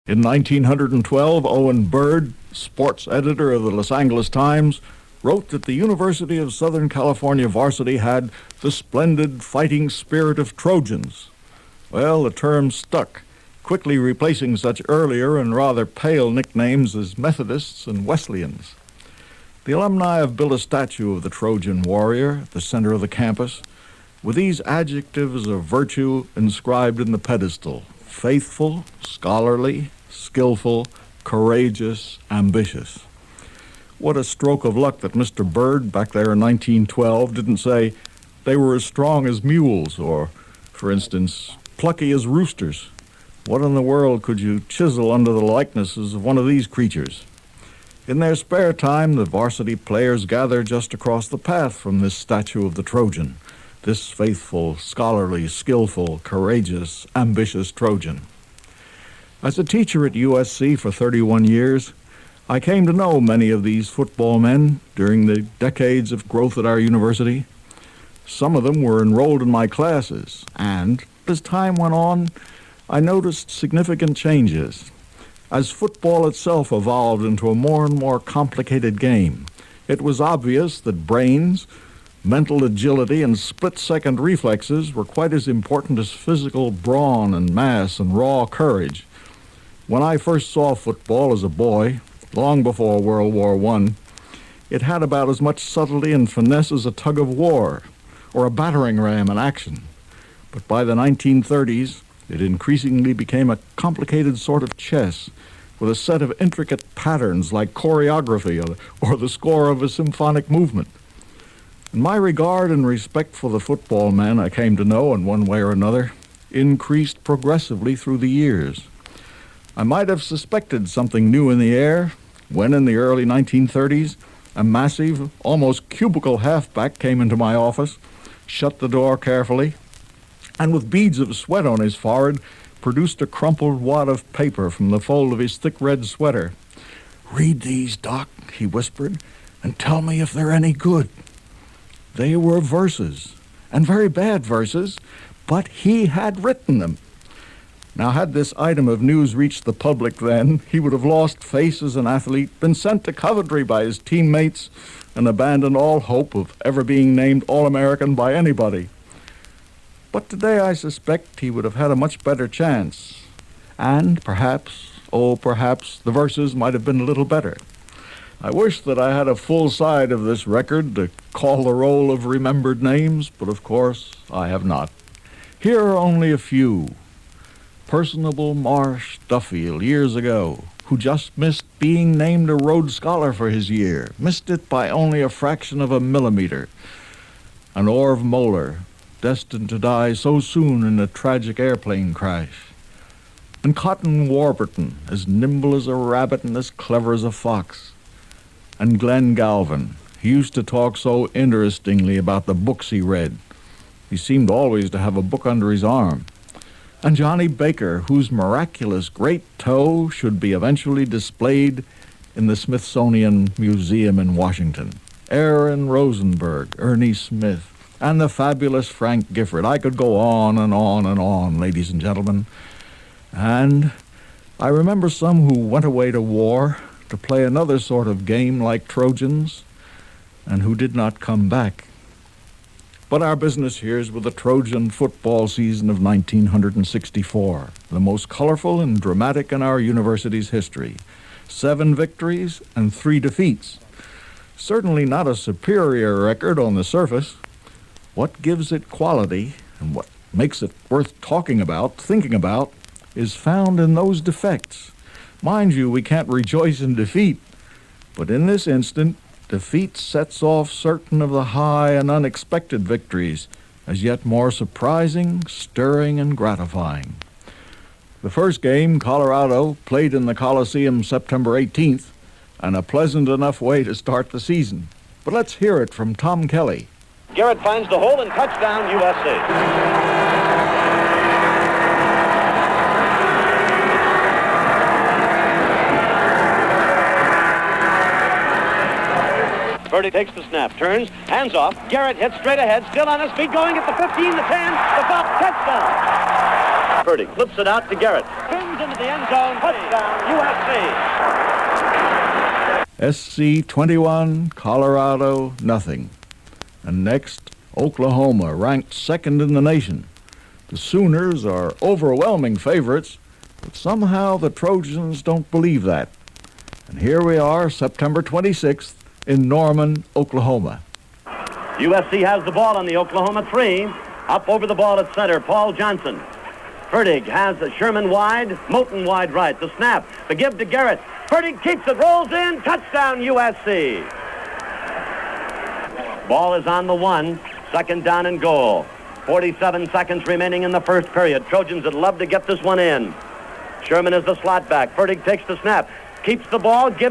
In 1912, Owen Bird, sports editor of the Los Angeles Times, wrote that the University of Southern California varsity had the splendid fighting spirit of Trojans. Well, the term stuck, quickly replacing such earlier and rather pale nicknames as Methodists and Wesleyans. The alumni have built a statue of the Trojan warrior at the center of the campus, with these adjectives of virtue inscribed in the pedestal: faithful, scholarly, skillful, courageous, ambitious. What a stroke of luck that Mr. Bird, back there in 1912, didn't say they were as strong as mules or, for instance, plucky as roosters. What in the world could you chisel under the likenesses of one of these creatures? In their spare time, the varsity players gather just across the path from this statue of the Trojan, this faithful, scholarly, skillful, courageous, ambitious Trojan. As a teacher at USC for 31 years, I came to know many of these football men during the decades of growth at our university. Some of them were enrolled in my classes, and as time went on, I noticed significant changes. As football itself evolved into a more and more complicated game, it was obvious that brains, mental agility, and split-second reflexes were quite as important as physical brawn and mass and raw courage. When I first saw football as a boy, long before World War I, it had about as much subtlety and finesse as a tug of war or a battering ram in action. But by the 1930s, it increasingly became a complicated sort of chess with a set of intricate patterns like choreography or the score of a symphonic movement. And my regard and respect for the football men I came to know in one way or another increased progressively through the years. I might have suspected something new in the air when, in the early 1930s, a massive, almost cubical halfback came into my office, shut the door carefully, and with beads of sweat on his forehead, produced a crumpled wad of paper from the fold of his thick red sweater. "Read these, Doc," he whispered, "and tell me if they're any good." They were verses, and very bad verses, but he had written them. Now, had this item of news reached the public then, he would have lost face as an athlete, been sent to Coventry by his teammates, and abandoned all hope of ever being named All-American by anybody. But today I suspect he would have had a much better chance. And perhaps, the verses might have been a little better. I wish that I had a full side of this record to call the roll of remembered names, but of course I have not. Here are only a few. Personable Marsh Duffield, years ago, who just missed being named a Rhodes Scholar for his year, missed it by only a fraction of a millimeter. And Orv Moeller, destined to die so soon in a tragic airplane crash. And Cotton Warburton, as nimble as a rabbit and as clever as a fox. And Glenn Galvin, he used to talk so interestingly about the books he read. He seemed always to have a book under his arm. And Johnny Baker, whose miraculous great toe should be eventually displayed in the Smithsonian Museum in Washington. Aaron Rosenberg, Ernie Smith, and the fabulous Frank Gifford. I could go on and on and on, ladies and gentlemen. And I remember some who went away to war to play another sort of game like Trojans, and who did not come back. But our business here is with the Trojan football season of 1964, the most colorful and dramatic in our university's history. 7 victories and 3 defeats. Certainly not a superior record on the surface. What gives it quality and what makes it worth talking about, thinking about, is found in those defects. Mind you, we can't rejoice in defeat, but in this instant, defeat sets off certain of the high and unexpected victories as yet more surprising, stirring, and gratifying. The first game, Colorado, played in the Coliseum September 18th, and a pleasant enough way to start the season. But let's hear it from Tom Kelly. Garrett finds the hole and touchdown, USC. Birdie takes the snap, turns, hands off. Garrett hits straight ahead, still on his feet, going at the 15, the 10, the 5, touchdown. Fertig flips it out to Garrett. Spins into the end zone. Touchdown, USC. SC 21, Colorado nothing. And next, Oklahoma, ranked second in the nation. The Sooners are overwhelming favorites, but somehow the Trojans don't believe that. And here we are, September 26th, in Norman, Oklahoma. USC has the ball on the Oklahoma 3. Up over the ball at center, Paul Johnson. Fertig has Sherman wide, Moten wide right. The snap, the give to Garrett. Fertig keeps it, rolls in, touchdown USC. Ball is on the 1, second down and goal. 47 seconds remaining in the first period. Trojans would love to get this one in. Sherman is the slot back. Fertig takes the snap, keeps the ball, he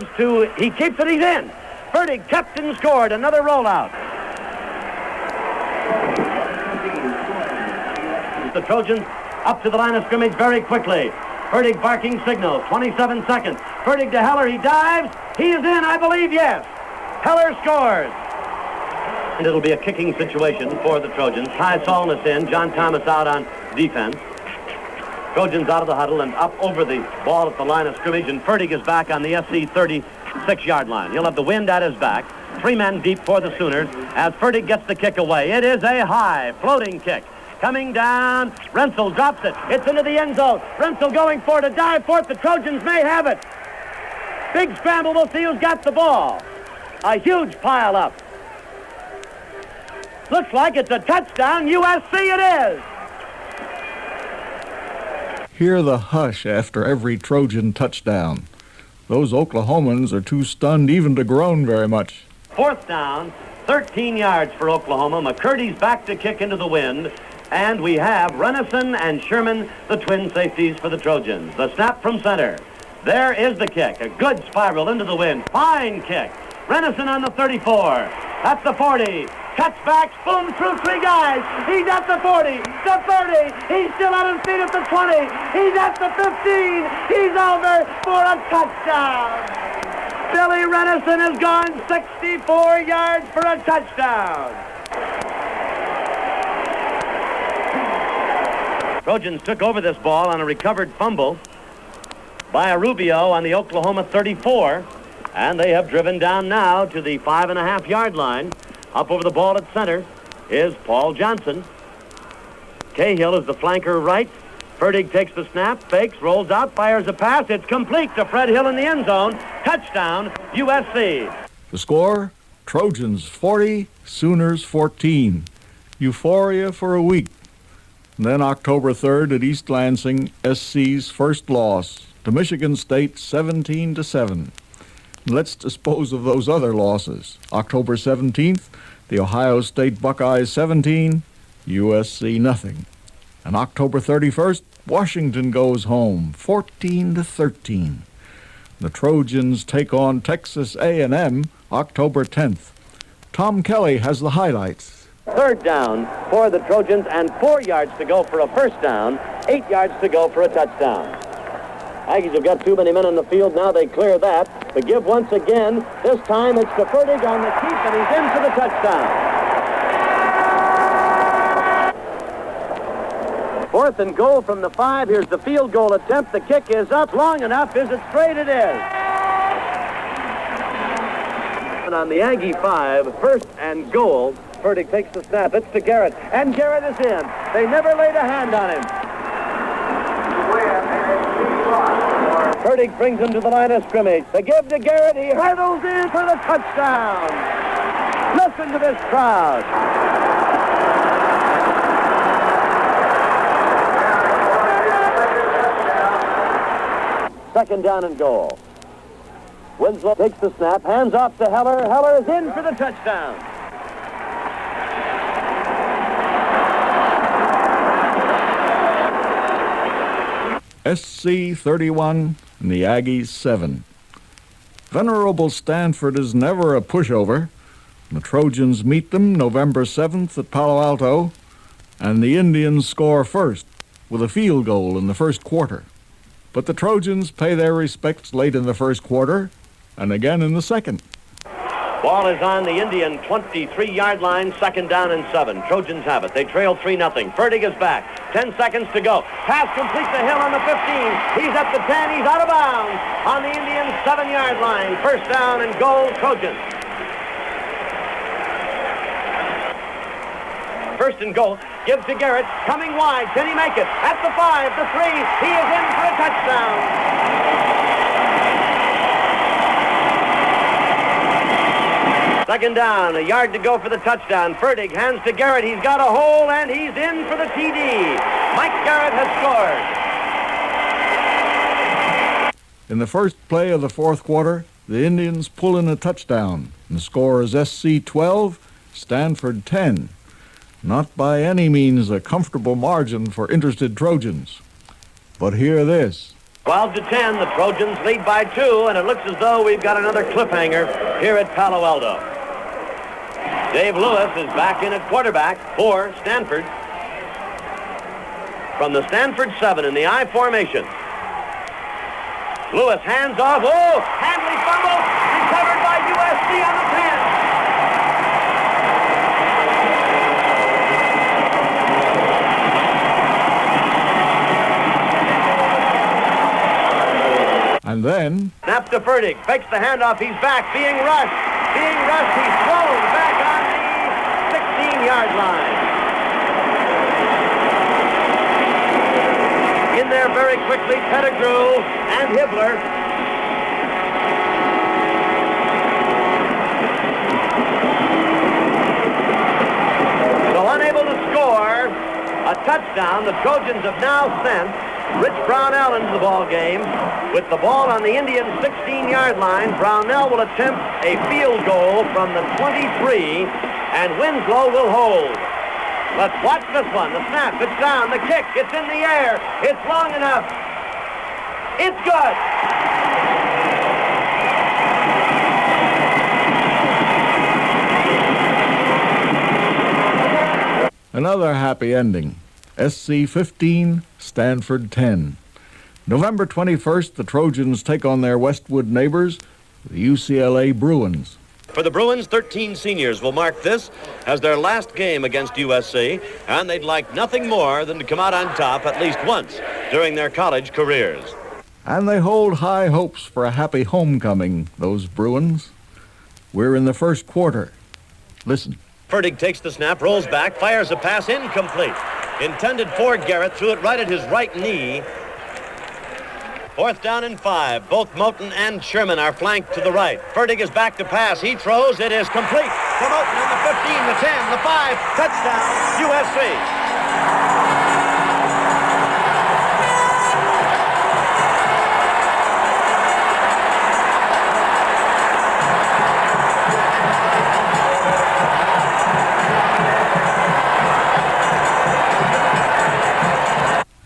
keeps it, he's in. Fertig kept and scored, another rollout. The Trojans up to the line of scrimmage very quickly. Fertig barking signal, 27 seconds. Fertig to Heller, he dives. He is in, I believe, yes. Heller scores. And it'll be a kicking situation for the Trojans. Ty Solness in, John Thomas out on defense. Trojans out of the huddle and up over the ball at the line of scrimmage, and Fertig is back on the SC 36-yard line. He'll have the wind at his back. 3 men deep for the Sooners as Fertig gets the kick away. It is a high floating kick. Coming down, Rensel drops it. It's into the end zone. Rensel going for it, a dive for it. The Trojans may have it. Big scramble, we'll see who's got the ball. A huge pile up. Looks like it's a touchdown. USC it is. Hear the hush after every Trojan touchdown. Those Oklahomans are too stunned even to groan very much. 4th down, 13 yards for Oklahoma. McCurdy's back to kick into the wind. And we have Renison and Sherman, the twin safeties for the Trojans. The snap from center. There is the kick. A good spiral into the wind. Fine kick. Renison on the 34. That's the 40. Cuts back, boom, through 3 guys. He's at the 40, the 30. He's still on his feet at the 20. He's at the 15. He's over for a touchdown. Billy Renison has gone 64 yards for a touchdown. Trojans took over this ball on a recovered fumble by Rubio on the Oklahoma 34, and they have driven down now to the 5.5-yard line. Up over the ball at center is Paul Johnson. Cahill is the flanker right. Fertig takes the snap, fakes, rolls out, fires a pass. It's complete to Fred Hill in the end zone. Touchdown, USC. The score, Trojans 40, Sooners 14. Euphoria for a week. And then October 3rd at East Lansing, SC's first loss to Michigan State 17-7. Let's dispose of those other losses. October 17th, the Ohio State Buckeyes 17, USC nothing. And October 31st, Washington goes home 14-13. The Trojans take on Texas A&M October 10th. Tom Kelly has the highlights. 3rd down for the Trojans and 4 yards to go for a first down, 8 yards to go for a touchdown. Aggies have got too many men on the field. Now they clear that. The give once again. This time it's to Fertig on the keep, and he's in for the touchdown. 4th and goal from the 5. Here's the field goal attempt. The kick is up long enough. Is it straight? It is. And on the Aggie 5, 1st and goal. Fertig takes the snap. It's to Garrett, and Garrett is in. They never laid a hand on him. Fertig brings him to the line of scrimmage. The give to Garrett. He hurdles in for the touchdown. Listen to this crowd. Second down and goal. Winslow takes the snap, hands off to Heller. Heller is in for the touchdown. SC 31 and the Aggies 7. Venerable Stanford is never a pushover. The Trojans meet them November 7th at Palo Alto, and the Indians score first with a field goal in the first quarter. But the Trojans pay their respects late in the first quarter and again in the second. Ball is on the Indian 23-yard line, 2nd down and 7. Trojans have it. They trail 3-0. Fertig is back. 10 seconds to go. Pass complete to Hill on the 15. He's at the 10. He's out of bounds on the Indians' 7-yard line. First down and goal, Trojans. First and goal. Gives to Garrett. Coming wide. Can he make it? At the 5, the 3. He is in for a touchdown. Second down, a yard to go for the touchdown. Fertig hands to Garrett. He's got a hole, and he's in for the TD. Mike Garrett has scored. In the first play of the fourth quarter, the Indians pull in a touchdown. And the score is SC 12, Stanford 10. Not by any means a comfortable margin for interested Trojans. But hear this. 12 to 10, the Trojans lead by 2, and it looks as though we've got another cliffhanger here at Palo Alto. Dave Lewis is back in at quarterback for Stanford. From the Stanford 7 in the I formation. Lewis hands off. Oh, Handley fumble. Recovered by USC on the 10. And then... Snap to Fertig. Fakes the handoff. He's back. Being rushed. He's thrown back on the 16-yard line. In there very quickly, Pettigrew and Hibbler. So unable to score a touchdown, the Trojans have now sent Rich Brownell into the ball game. With the ball on the Indians' 16-yard line, Brownell will attempt a field goal from the 23, and Winslow will hold. Let's watch this one. The snap, it's down, the kick, it's in the air, it's long enough. It's good. Another happy ending. SC 15, Stanford 10. November 21st, the Trojans take on their Westwood neighbors, the UCLA Bruins. For the Bruins, 13 seniors will mark this as their last game against USC, and they'd like nothing more than to come out on top at least once during their college careers. And they hold high hopes for a happy homecoming, those Bruins. We're in the first quarter. Listen. Fertig takes the snap, rolls back, fires a pass incomplete. Intended for Garrett, threw it right at his right knee. Fourth down and 5. Both Moten and Sherman are flanked to the right. Fertig is back to pass. He throws. It is complete to Moten on the 15, the 10, the 5. Touchdown, USC.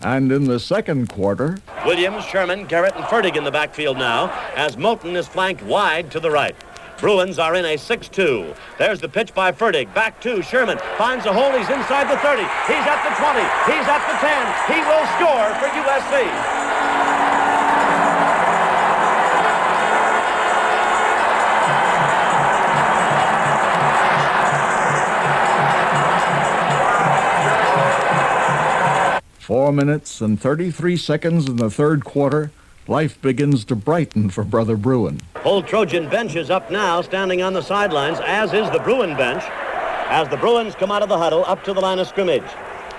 And in the second quarter... Williams, Sherman, Garrett, and Fertig in the backfield now as Moten is flanked wide to the right. Bruins are in a 6-2. There's the pitch by Fertig. Back to Sherman. Finds a hole. He's inside the 30. He's at the 20. He's at the 10. He will score for USC. Four minutes and 33 seconds in the third quarter, life begins to brighten for Brother Bruin. Whole Trojan bench is up now, standing on the sidelines, as is the Bruin bench, as the Bruins come out of the huddle up to the line of scrimmage.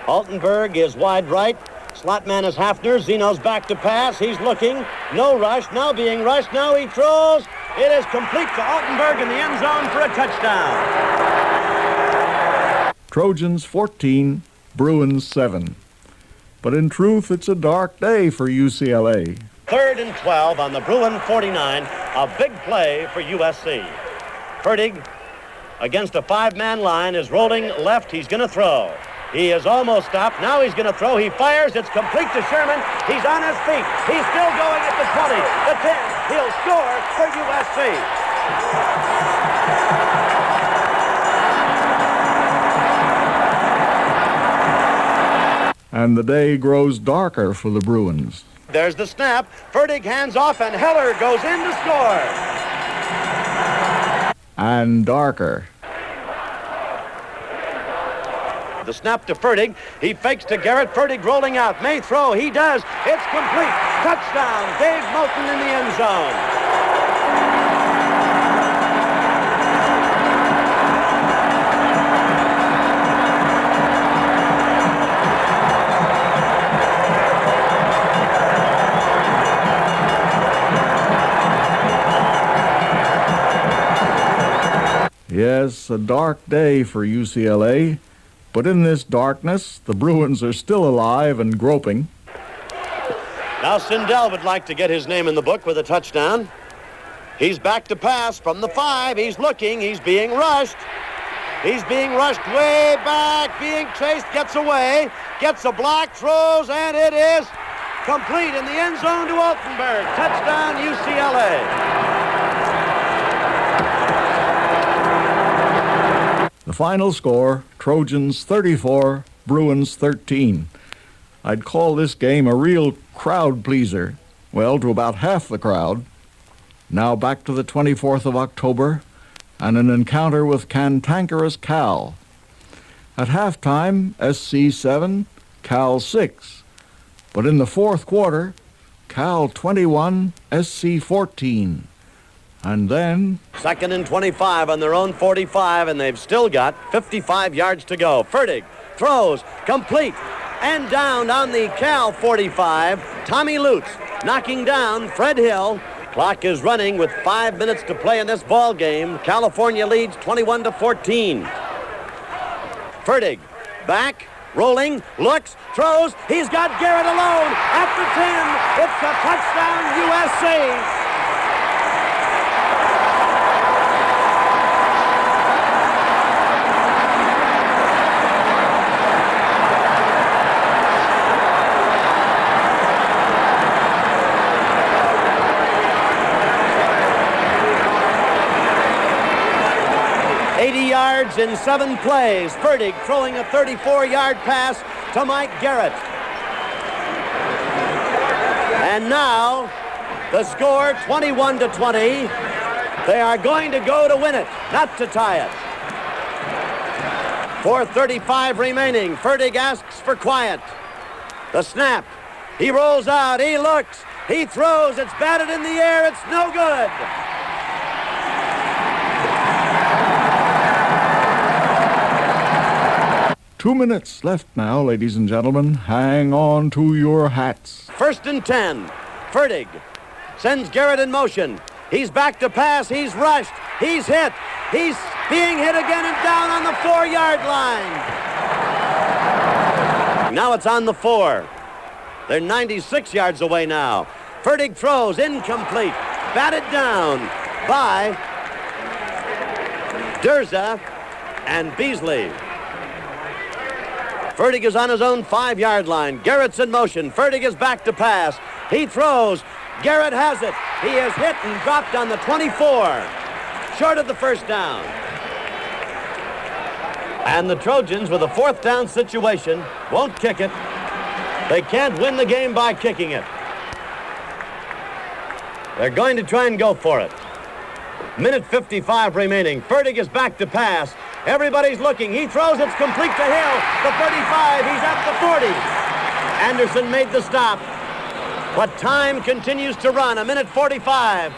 Altenberg is wide right. Slot man is Hafner. Zeno's back to pass. He's looking. No rush. Now being rushed. Now he throws. It is complete to Altenberg in the end zone for a touchdown. Trojans 14, Bruins 7. But in truth, it's a dark day for UCLA. 3rd and 12 on the Bruin 49. A big play for USC. Fertig, against a 5-man line, is rolling left. He's going to throw. He is almost stopped. Now he's going to throw. He fires. It's complete to Sherman. He's on his feet. He's still going at the 20, the 10. He'll score for USC. And the day grows darker for the Bruins. There's the snap. Fertig hands off, and Heller goes in to score. The snap to Fertig. He fakes to Garrett. Fertig rolling out. May throw. He does. It's complete. Touchdown. Dave Moulton in the end zone. Yes, a dark day for UCLA, but in this darkness, the Bruins are still alive and groping. Now Sindel would like to get his name in the book with a touchdown. He's back to pass from the 5. He's looking. He's being rushed. He's being rushed way back, being chased, gets away, gets a block, throws, and it is complete in the end zone to Altenberg. Touchdown, UCLA. The final score, Trojans 34, Bruins 13. I'd call this game a real crowd pleaser. Well, to about half the crowd. Now back to the 24th of October and an encounter with cantankerous Cal. At halftime, SC 7, Cal 6. But in the fourth quarter, Cal 21, SC 14. And then... 2nd and 25 on their own 45, and they've still got 55 yards to go. Fertig throws, complete, and down on the Cal 45. Tommy Lutz knocking down Fred Hill. Clock is running with 5 minutes to play in this ball game. California leads 21-14. Fertig back, rolling, looks, throws. He's got Garrett alone at the 10. It's a touchdown, USC. 80 yards in 7 plays. Fertig throwing a 34-yard pass to Mike Garrett. And now the score 21-20. They are going to go to win it, not to tie it. 4:35 remaining. Fertig asks for quiet. The snap. He rolls out. He looks. He throws. It's batted in the air. It's no good. Two minutes left now, ladies and gentlemen. Hang on to your hats. 1st and 10. Fertig sends Garrett in motion. He's back to pass. He's rushed. He's hit. He's being hit again and down on the 4-yard line. Now it's on the 4. They're 96 yards away now. Fertig throws, incomplete. Batted down by Durza and Beasley. Fertig is on his own 5-yard line. Garrett's in motion. Fertig is back to pass. He throws. Garrett has it. He is hit and dropped on the 24. Short of the first down. And the Trojans, with a 4th down situation, won't kick it. They can't win the game by kicking it. They're going to try and go for it. Minute 55 remaining. Fertig is back to pass. Everybody's looking. He throws. It's complete to Hill. The 35. He's at the 40. Anderson made the stop. But time continues to run. A minute 45.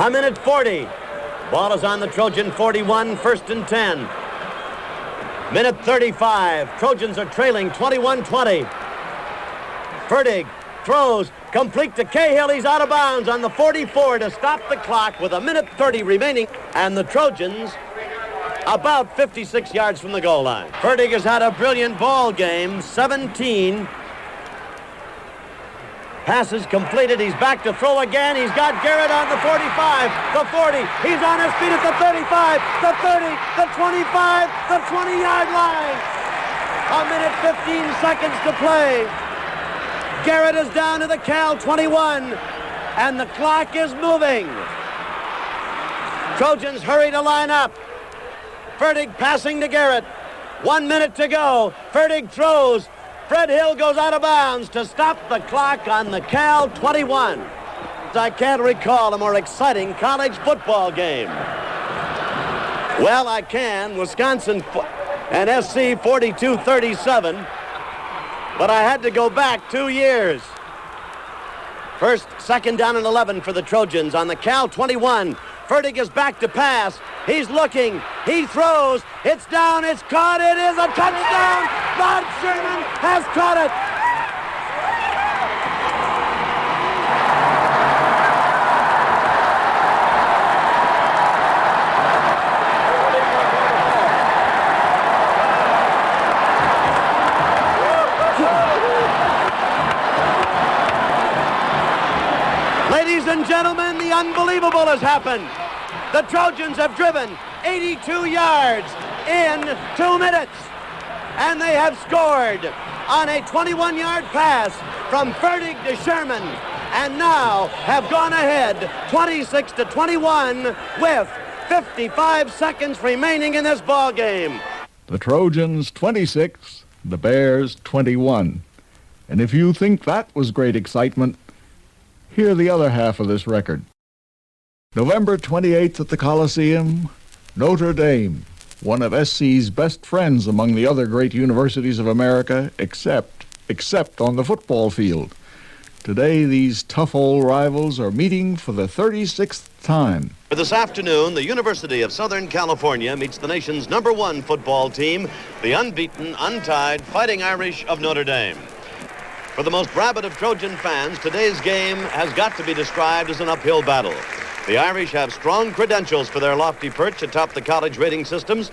A minute 40. Ball is on the Trojan 41. 1st and 10. Minute 35. Trojans are trailing 21-20. Fertig throws, complete to Cahill. He's out of bounds on the 44 to stop the clock with a minute 30 remaining. And the Trojans about 56 yards from the goal line. Fertig has had a brilliant ball game. 17 passes completed. He's back to throw again. He's got Garrett on the 45, the 40. He's on his feet at the 35, the 30, the 25, the 20-yard line. A minute 15 seconds to play. Garrett is down to the Cal 21, and the clock is moving. Trojans hurry to line up. Fertig passing to Garrett. 1 minute to go. Fertig throws. Fred Hill goes out of bounds to stop the clock on the Cal 21. I can't recall a more exciting college football game. Well, I can. Wisconsin and SC 42-37. But I had to go back 2 years. First, second down and 11 for the Trojans on the Cal 21. Fertig is back to pass. He's looking. He throws. It's down. It's caught. It is a touchdown. Bob Sherman has caught it. Ladies and gentlemen, the unbelievable has happened. The Trojans have driven 82 yards in 2 minutes, and they have scored on a 21-yard pass from Fertig to Sherman, and now have gone ahead 26-21 with 55 seconds remaining in this ball game. The Trojans 26, the Bears 21. And if you think that was great excitement, hear the other half of this record. November 28th at the Coliseum, Notre Dame, one of SC's best friends among the other great universities of America, except on the football field. Today, these tough old rivals are meeting for the 36th time. This afternoon, the University of Southern California meets the nation's #1 football team, the unbeaten, untied Fighting Irish of Notre Dame. For the most rabid of Trojan fans, today's game has got to be described as an uphill battle. The Irish have strong credentials for their lofty perch atop the college rating systems,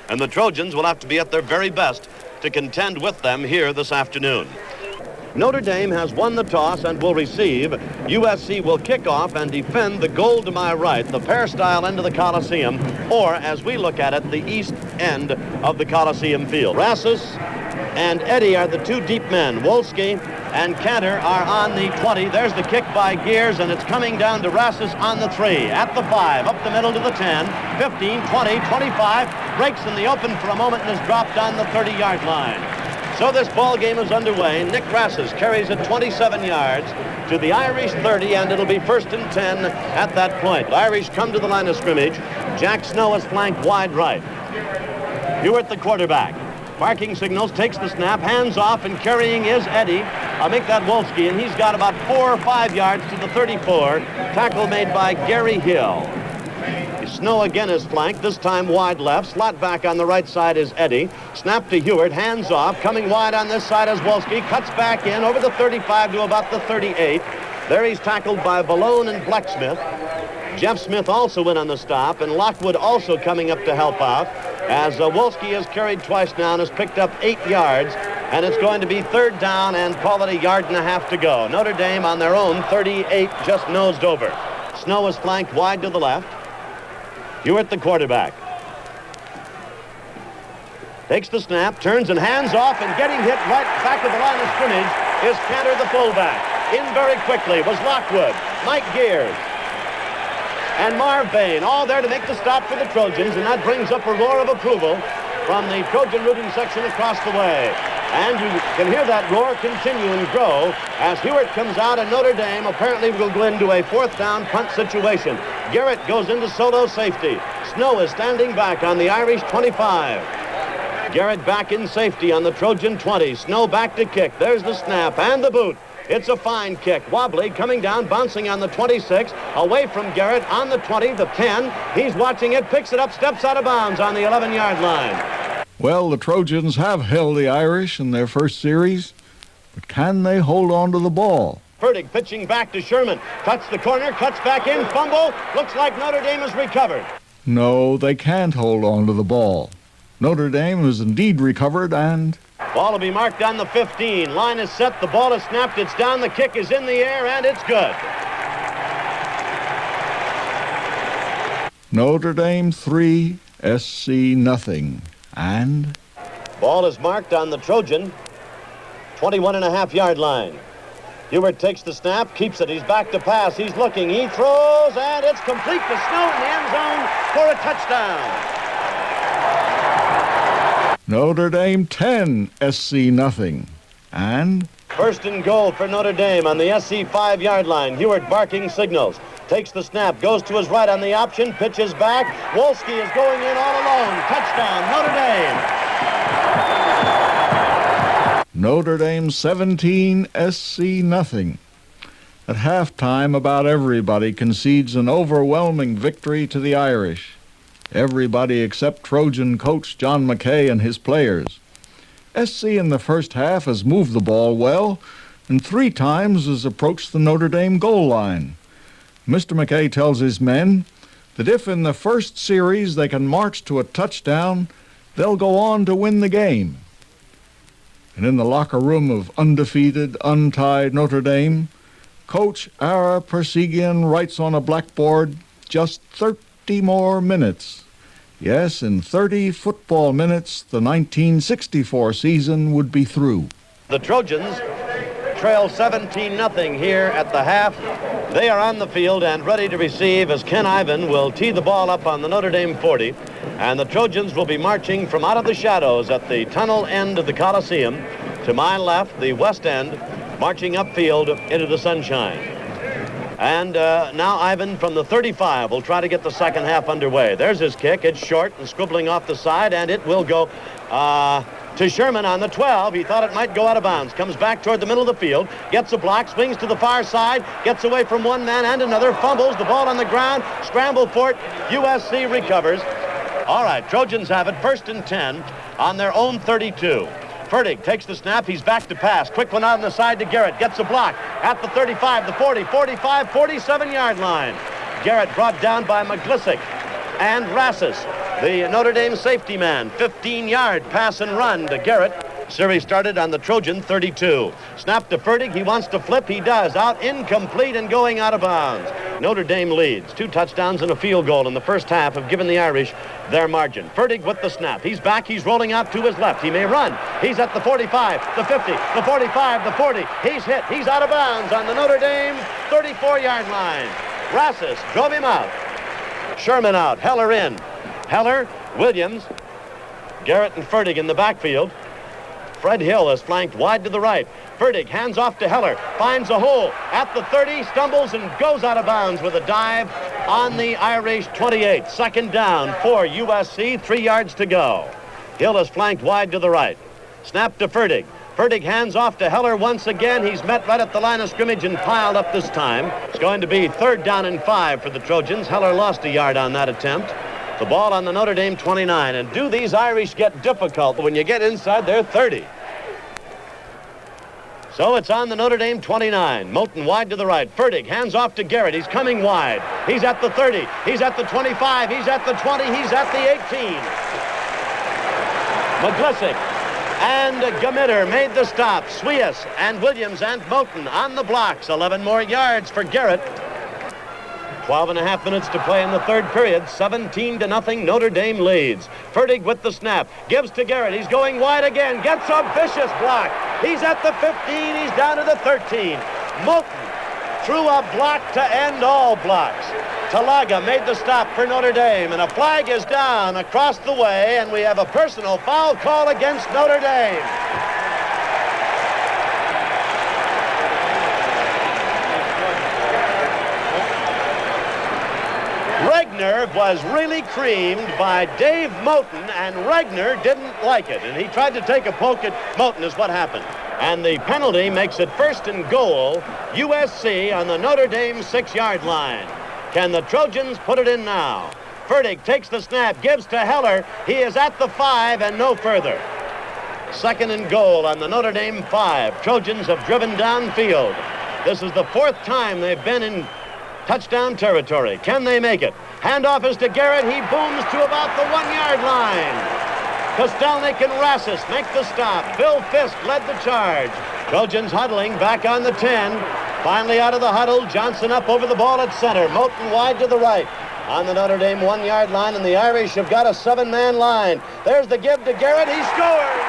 and the Trojans will have to be at their very best to contend with them here this afternoon. Notre Dame has won the toss and will receive. USC will kick off and defend the goal to my right, the peristyle end of the Coliseum, or as we look at it, the east end of the Coliseum field. Rassus and Eddie are the two deep men. Wolski and Cantor are on the 20. There's the kick by Gears, and it's coming down to Rassus on the 3. At the 5, up the middle to the 10, 15, 20, 25. Breaks in the open for a moment and is dropped on the 30-yard line. So this ball game is underway. Nick Rassus carries it 27 yards to the Irish 30, and it'll be 1st and 10 at that point. The Irish come to the line of scrimmage. Jack Snow is flanked wide right. Hewitt, the quarterback. Barking signals, takes the snap, hands off, and carrying is Eddie. I'll make that Wolski, and he's got about 4 or 5 yards to the 34. Tackle made by Gary Hill. Snow again is flanked, this time wide left. Slot back on the right side is Eddie. Snap to Hewitt, hands off. Coming wide on this side is Wolski. Cuts back in over the 35 to about the 38. There he's tackled by Balone and Blacksmith. Jeff Smith also in on the stop, and Lockwood also coming up to help out, as Wolski has carried twice now and has picked up 8 yards, and it's going to be 3rd down and call it a yard and a half to go. Notre Dame on their own 38, just nosed over. Snow is flanked wide to the left. Hewitt, the quarterback. Takes the snap, turns and hands off, and getting hit right back of the line of scrimmage is Cantor, the fullback. In very quickly was Lockwood, Mike Gears, and Marv Bain, all there to make the stop for the Trojans, and that brings up a roar of approval from the Trojan rooting section across the way. And you can hear that roar continue and grow as Hewitt comes out, and Notre Dame apparently will go into a 4th down punt situation. Garrett goes into solo safety. Snow is standing back on the Irish 25. Garrett back in safety on the Trojan 20. Snow back to kick. There's the snap and the boot. It's a fine kick. Wobbly, coming down, bouncing on the 26, away from Garrett on the 20, the 10. He's watching it, picks it up, steps out of bounds on the 11-yard line. Well, the Trojans have held the Irish in their first series, but can they hold on to the ball? Fertig pitching back to Sherman. Cuts the corner, cuts back in, fumble. Looks like Notre Dame has recovered. No, they can't hold on to the ball. Notre Dame has indeed recovered, and ball will be marked on the 15. Line is set, the ball is snapped, it's down, the kick is in the air, and it's good. Notre Dame 3, SC nothing. And ball is marked on the Trojan 21.5-yard line. Hewitt takes the snap, keeps it, he's back to pass, he's looking, he throws, and it's complete to Snow in the end zone for a touchdown. Notre Dame 10, SC nothing. And 1st and goal for Notre Dame on the SC 5-yard line. Hewitt barking signals. takes the snap, goes to his right on the option, pitches back. Wolski is going in all alone. Touchdown, Notre Dame. Notre Dame 17, SC nothing. At halftime, about everybody concedes an overwhelming victory to the Irish. Everybody except Trojan coach John McKay and his players. SC in the first half has moved the ball well and 3 times has approached the Notre Dame goal line. Mr. McKay tells his men that if in the first series they can march to a touchdown, they'll go on to win the game. And in the locker room of undefeated, untied Notre Dame, Coach Ara Persigian writes on a blackboard just 30 more minutes. Yes, in 30 football minutes, the 1964 season would be through. The Trojans trail 17-0 here at the half. They are on the field and ready to receive as Ken Ivan will tee the ball up on the Notre Dame 40. And the Trojans will be marching from out of the shadows at the tunnel end of the Coliseum to my left, the west end, marching upfield into the sunshine. And now Ivan from the 35 will try to get the second half underway. There's his kick. It's short and scribbling off the side, and it will go to Sherman on the 12. He thought it might go out of bounds. Comes back toward the middle of the field, gets a block, swings to the far side, gets away from one man and another, fumbles the ball on the ground, scramble for it. USC recovers. All right, Trojans have it, 1st and 10 on their own 32. Fertig takes the snap. He's back to pass. Quick one out on the side to Garrett. Gets a block at the 35, the 40, 45, 47-yard line. Garrett brought down by McGlissick and Rassis, the Notre Dame safety man. 15-yard pass and run to Garrett. Series started on the Trojan 32. Snap to Fertig. He wants to flip. He does. Out, incomplete, and going out of bounds. Notre Dame leads. 2 touchdowns and a field goal in the first half have given the Irish their margin. Fertig with the snap. He's back. He's rolling out to his left. He may run. He's at the 45, the 50, the 45, the 40. He's hit. He's out of bounds on the Notre Dame 34-yard line. Rassis drove him out. Sherman out. Heller in. Heller, Williams, Garrett and Fertig in the backfield. Fred Hill is flanked wide to the right. Fertig hands off to Heller, finds a hole at the 30, stumbles and goes out of bounds with a dive on the Irish 28. Second down for USC, 3 yards to go. Hill is flanked wide to the right. Snap to Fertig. Fertig hands off to Heller once again. He's met right at the line of scrimmage and piled up this time. It's going to be 3rd down and 5 for the Trojans. Heller lost a yard on that attempt. The ball on the Notre Dame 29. And do these Irish get difficult when you get inside their 30? So it's on the Notre Dame 29. Moulton wide to the right. Fertig hands off to Garrett. He's coming wide. He's at the 30. He's at the 25. He's at the 20. He's at the 18. McGlissick and Gamitter made the stop. Swias and Williams and Moulton on the blocks. 11 more yards for Garrett. 12.5 minutes to play in the 3rd period. 17-0, Notre Dame leads. Fertig with the snap. Gives to Garrett. He's going wide again. Gets a vicious block. He's at the 15. He's down to the 13. Moulton threw a block to end all blocks. Talaga made the stop for Notre Dame, and a flag is down across the way, and we have a personal foul call against Notre Dame. Regner was really creamed by Dave Moulton, and Regner didn't like it, and he tried to take a poke at Moulton is what happened. And the penalty makes it 1st and goal, USC on the Notre Dame 6-yard line. Can the Trojans put it in now? Fertig takes the snap, gives to Heller. He is at the 5 and no further. 2nd and goal on the Notre Dame 5. Trojans have driven downfield. This is the 4th time they've been in touchdown territory. Can they make it? Handoff is to Garrett. He booms to about the 1-yard line. Kostelnik and Rassis make the stop. Bill Fisk led the charge. Trojans huddling back on the 10. Finally out of the huddle. Johnson up over the ball at center. Moulton wide to the right on the Notre Dame 1-yard line, and the Irish have got a 7-man line. There's the give to Garrett. He scores!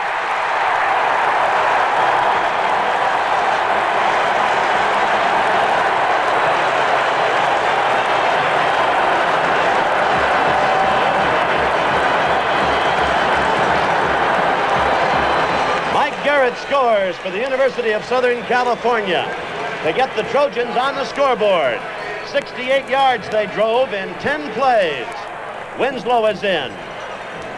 Garrett scores for the University of Southern California to get the Trojans on the scoreboard. 68 yards they drove in 10 plays. Winslow is in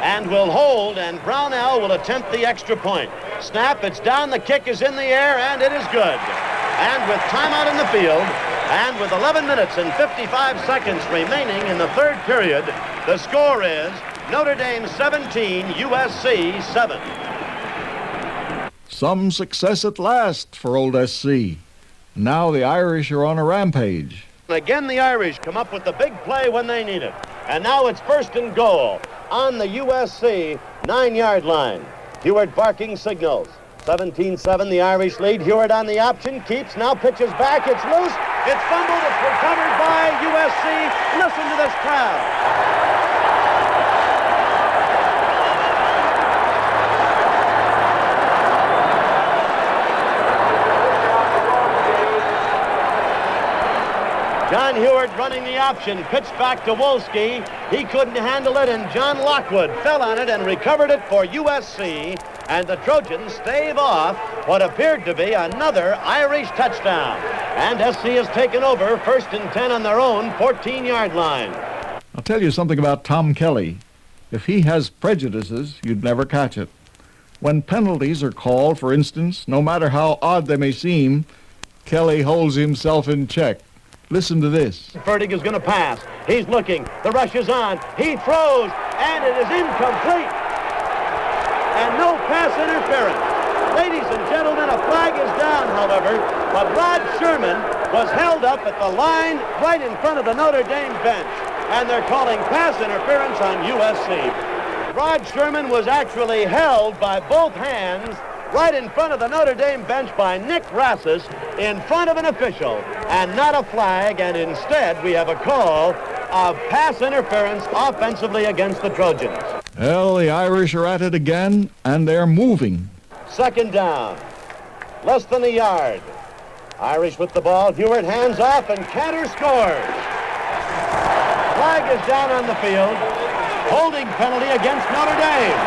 and will hold, and Brownell will attempt the extra point. Snap, it's down, the kick is in the air, and it is good. And with timeout in the field, and with 11 minutes and 55 seconds remaining in the third period, the score is Notre Dame 17, USC 7. Some success at last for Old SC. Now the Irish are on a rampage. Again, the Irish come up with the big play when they need it. And now it's first and goal on the USC 9-yard line. Hewitt barking signals. 17-7, the Irish lead. Hewitt on the option, keeps, now pitches back. It's loose, it's fumbled, it's recovered by USC. Listen to this crowd. John Hewitt running the option, pitched back to Wolski. He couldn't handle it, and John Lockwood fell on it and recovered it for USC. And the Trojans stave off what appeared to be another Irish touchdown. And SC has taken over, first and 10 on their own 14-yard line. I'll tell you something about Tom Kelly. If he has prejudices, you'd never catch it. When penalties are called, for instance, no matter how odd they may seem, Kelly holds himself in check. Listen to this. Fertig is going to pass. He's looking. The rush is on. He throws, and it is incomplete. And no pass interference. Ladies and gentlemen, a flag is down, however, but Rod Sherman was held up at the line right in front of the Notre Dame bench, and they're calling pass interference on USC. Rod Sherman was actually held by both hands right in front of the Notre Dame bench by Nick Rassis in front of an official, and not a flag, and instead we have a call of pass interference offensively against the Trojans. Well, the Irish are at it again, and they're moving. Second down, less than a yard. Irish with the ball, Hewitt hands off, and Cantor scores. Flag is down on the field. Holding penalty against Notre Dame.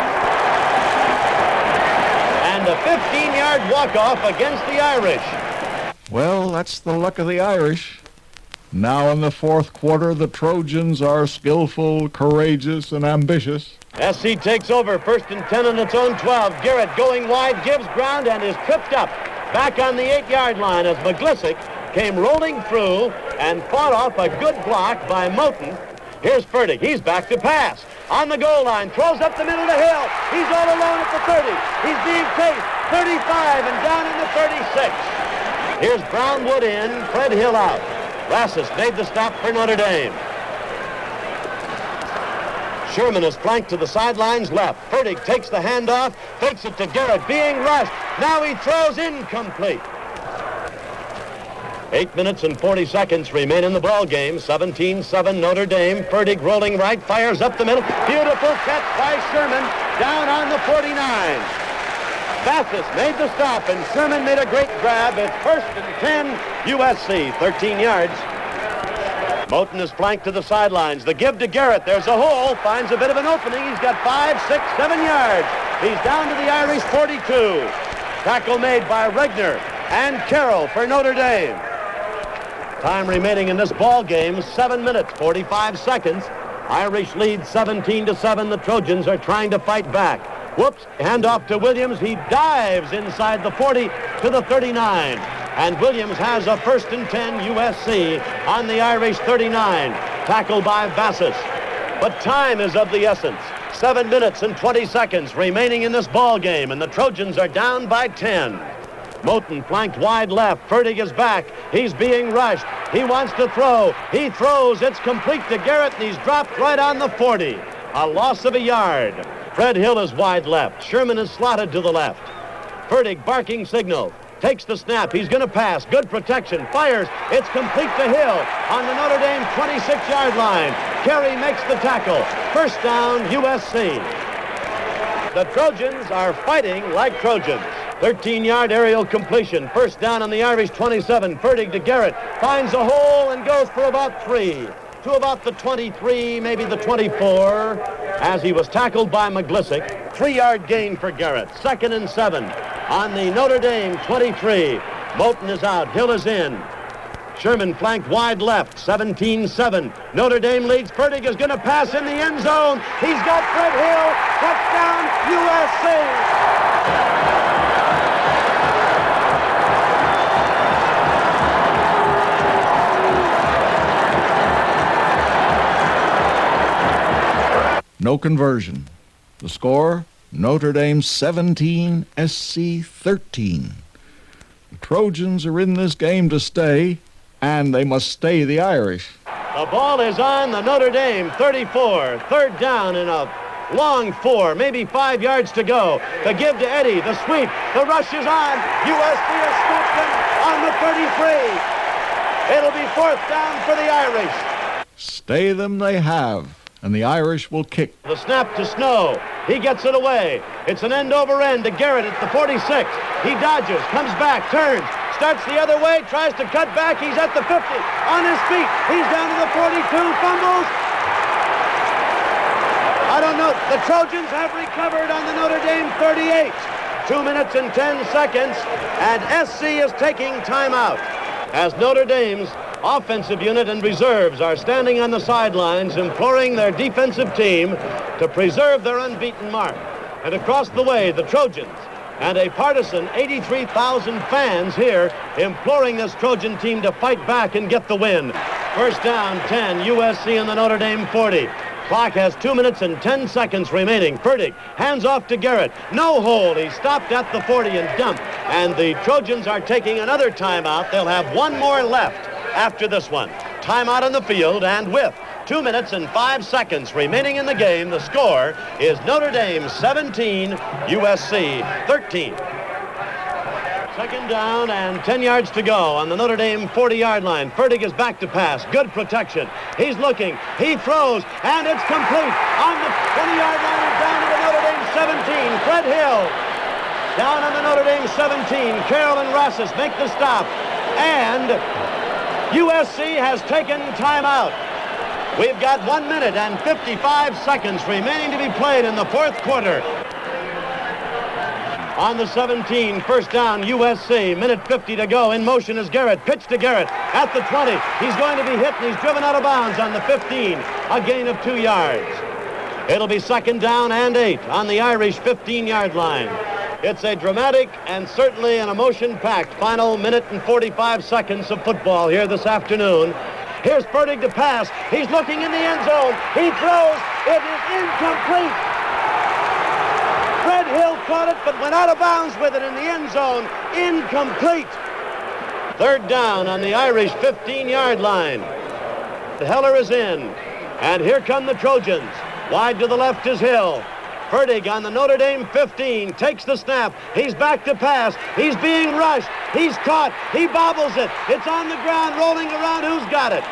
And a 15-yard walk-off against the Irish. Well, that's the luck of the Irish. Now in the fourth quarter, the Trojans are skillful, courageous, and ambitious. SC takes over, first and 10 on its own 12. Garrett going wide, gives ground, and is tripped up. Back on the 8-yard line as McGlissick came rolling through and fought off a good block by Moten. Here's Fertig. He's back to pass. On the goal line, throws up the middle of the hill. He's all alone at the 30. He's being chased. 35 and down in the 36. Here's Brownwood in, Fred Hill out. Rassis made the stop for Notre Dame. Sherman is flanked to the sidelines left. Fertig takes the handoff, fakes it to Garrett, being rushed. Now he throws incomplete. 8 minutes and 40 seconds remain in the ball game. 17-7 Notre Dame. Fertig rolling right, fires up the middle. Beautiful catch by Sherman down on the 49. Bassis made the stop, and Sherman made a great grab. It's first and 10, USC, 13 yards. Moten is flanked to the sidelines. The give to Garrett. There's a hole. Finds a bit of an opening. He's got 5, 6, 7 yards. He's down to the Irish 42. Tackle made by Regner and Carroll for Notre Dame. Time remaining in this ball game, 7 minutes, 45 seconds. Irish lead 17-7. The Trojans are trying to fight back. Whoops, handoff to Williams. He dives inside the 40 to the 39. And Williams has a first and 10 USC on the Irish 39. Tackled by Bassis. But time is of the essence. 7 minutes and 20 seconds remaining in this ball game, and the Trojans are down by 10. Moten flanked wide left. Fertig is back. He's being rushed. He wants to throw. He throws. It's complete to Garrett, and he's dropped right on the 40. A loss of a yard. Fred Hill is wide left. Sherman is slotted to the left. Fertig barking signal. Takes the snap. He's going to pass. Good protection. Fires. It's complete to Hill on the Notre Dame 26-yard line. Carey makes the tackle. First down, USC. The Trojans are fighting like Trojans. 13-yard aerial completion. First down on the Irish 27. Fertig to Garrett. Finds a hole and goes for about 3. To about the 23, maybe the 24, as he was tackled by McGlissick. 3-yard gain for Garrett. 2nd and 7 on the Notre Dame 23. Moten is out. Hill is in. Sherman flanked wide left, 17-7. Notre Dame leads. Fertig is going to pass in the end zone. He's got Fred Hill. Touchdown, USC. No conversion. The score, Notre Dame 17, SC 13. The Trojans are in this game to stay, and they must stay the Irish. The ball is on the Notre Dame 34. Third down in a long 4, maybe 5 yards to go. To give to Eddie, the sweep. The rush is on. USC has stopped them on the 33. It'll be 4th down for the Irish. Stay them they have, and the Irish will kick. The snap to Snow. He gets it away. It's an end over end to Garrett at the 46. He dodges, comes back, turns, starts the other way, tries to cut back. He's at the 50. On his feet. He's down to the 42. Fumbles. I don't know. The Trojans have recovered on the Notre Dame 38. 2 minutes and 10 seconds, and SC is taking timeout. As Notre Dame's offensive unit and reserves are standing on the sidelines imploring their defensive team to preserve their unbeaten mark. And across the way, the Trojans and a partisan 83,000 fans here imploring this Trojan team to fight back and get the win. First down, 10, USC in the Notre Dame 40. Clock has 2 minutes and 10 seconds remaining. Fertig hands off to Garrett. No hold. He stopped at the 40 and dumped. And the Trojans are taking another timeout. They'll have one more left after this one. Timeout on the field, and with 2 minutes and 5 seconds remaining in the game, the score is Notre Dame 17, USC 13. Second down and 10 yards to go on the Notre Dame 40-yard line. Fertig is back to pass. Good protection. He's looking. He throws, and it's complete. On the 20-yard line and down to the Notre Dame 17. Fred Hill down on the Notre Dame 17. Carroll and Rassus make the stop. And USC has taken timeout. We've got 1 minute and 55 seconds remaining to be played in the fourth quarter. On the 17, first down, USC, minute 50 to go. In motion is Garrett. Pitch to Garrett at the 20. He's going to be hit, and he's driven out of bounds on the 15. A gain of 2 yards. It'll be second down and 8 on the Irish 15-yard line. It's a dramatic and certainly an emotion-packed final minute and 45 seconds of football here this afternoon. Here's Fertig to pass. He's looking in the end zone. He throws. It is incomplete. Fred Hill caught it, but went out of bounds with it in the end zone. Incomplete. Third down on the Irish 15-yard line. Heller is in. And here come the Trojans. Wide to the left is Hill. Fertig on the Notre Dame 15 takes the snap. He's back to pass. He's being rushed. He's caught. He bobbles it. It's on the ground, rolling around. Who's got it?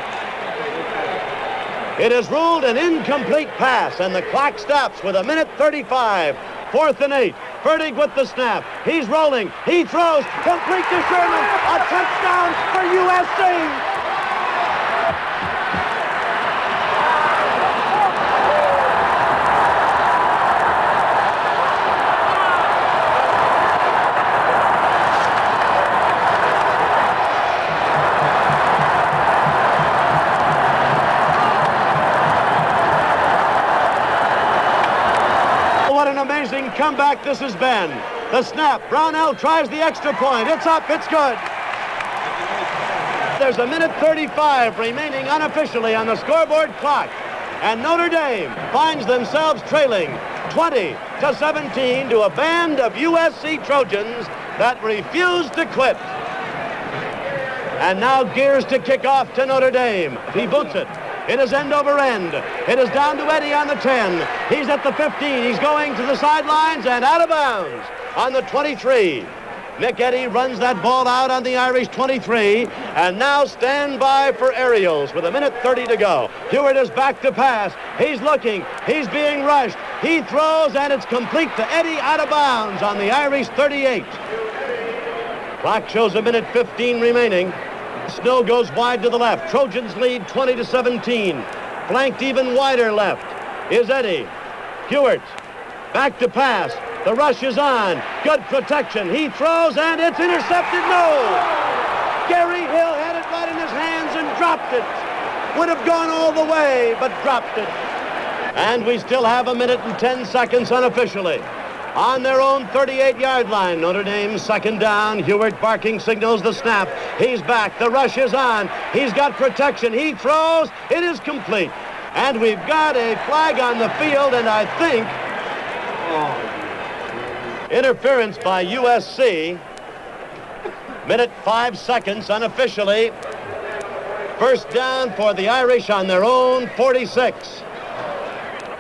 It is ruled an incomplete pass, and the clock stops with a minute 35. 4th and 8. Fertig with the snap. He's rolling. He throws. Complete to Sherman. A touchdown for USC. Amazing comeback this has been. The snap. Brownell tries the extra point. It's up. It's good. There's a minute 35 remaining unofficially on the scoreboard clock. And Notre Dame finds themselves trailing 20-17 to a band of USC Trojans that refuse to quit. And now gears to kick off to Notre Dame. He boots it. It is end over end. It is down to Eddie on the 10. He's at the 15. He's going to the sidelines and out of bounds on the 23. Nick Eddy runs that ball out on the Irish 23. And now stand by for aerials with a minute 30 to go. Hewitt is back to pass. He's looking. He's being rushed. He throws, and it's complete to Eddie out of bounds on the Irish 38. Clock shows a minute 15 remaining. Snow goes wide to the left. Trojans lead 20-17. Flanked even wider left is Eddie. Hewitt back to pass. The rush is on. Good protection. He throws, and it's intercepted. No! Gary Hill had it right in his hand. dropped it. Would have gone all the way, but dropped it. And we still have 1 minute and 10 seconds unofficially. On their own 38-yard line, Notre Dame second down. Hewart barking signals the snap. He's back. The rush is on. He's got protection. He throws. It is complete. And we've got a flag on the field, and I think interference by USC. Minute 5 seconds unofficially. First down for the Irish on their own 46.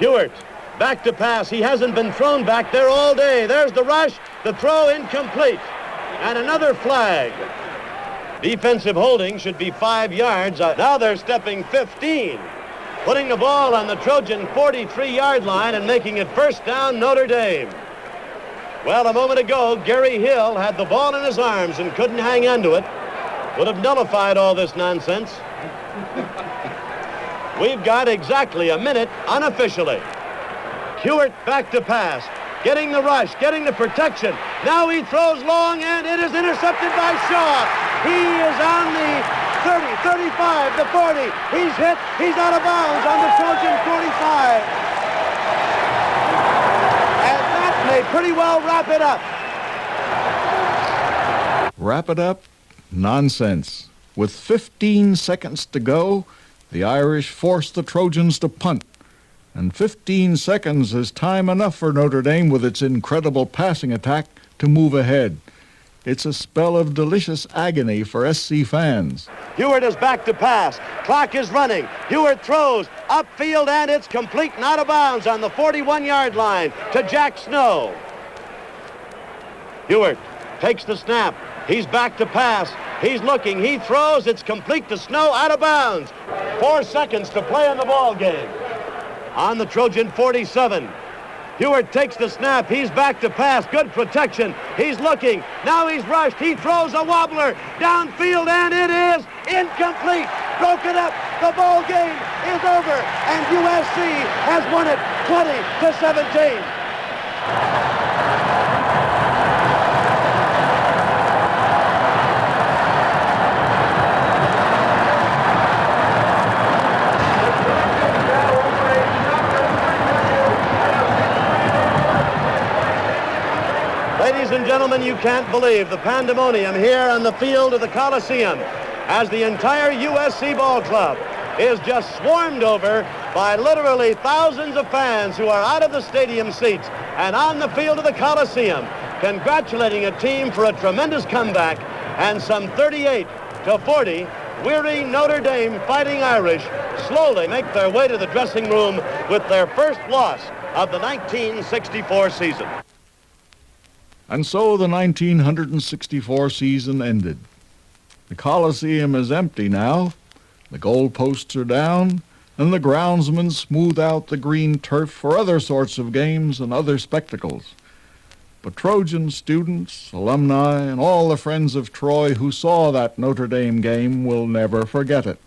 Hewart back to pass. He hasn't been thrown back there all day. There's the rush. The throw incomplete. And another flag. Defensive holding should be 5 yards. Now they're stepping 15. Putting the ball on the Trojan 43-yard line and making it first down Notre Dame. Well, a moment ago, Gary Hill had the ball in his arms and couldn't hang on to it. Would have nullified all this nonsense. We've got exactly 1 minute unofficially. Hewart back to pass, getting the rush, getting the protection. Now he throws long, and it is intercepted by Shaw. He is on the 30, 35, the 40. He's hit. He's out of bounds on the Trojan 45. And that may pretty well wrap it up. Wrap it up? Nonsense. With 15 seconds to go, the Irish forced the Trojans to punt. And 15 seconds is time enough for Notre Dame, with its incredible passing attack, to move ahead. It's a spell of delicious agony for SC fans. Hewart is back to pass. Clock is running. Hewart throws upfield, and it's complete and out of bounds on the 41-yard line to Jack Snow. Hewart takes the snap. He's back to pass. He's looking. He throws. It's complete to Snow, out of bounds. 4 seconds to play in the ball game. On the Trojan 47. Hewart takes the snap. He's back to pass. Good protection. He's looking. Now he's rushed. He throws a wobbler downfield, and it is incomplete. Broken up. The ball game is over, and USC has won it 20-17. Ladies and gentlemen, you can't believe the pandemonium here on the field of the Coliseum as the entire USC ball club is just swarmed over by literally thousands of fans who are out of the stadium seats and on the field of the Coliseum, congratulating a team for a tremendous comeback, and some 38-40 weary Notre Dame Fighting Irish slowly make their way to the dressing room with their first loss of the 1964 season. And so the 1964 season ended. The Coliseum is empty now. The goalposts are down, and the groundsmen smooth out the green turf for other sorts of games and other spectacles. But Trojan students, alumni, and all the friends of Troy who saw that Notre Dame game will never forget it.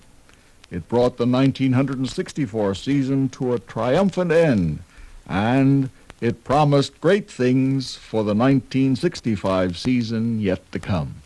It brought the 1964 season to a triumphant end, and it promised great things for the 1965 season yet to come.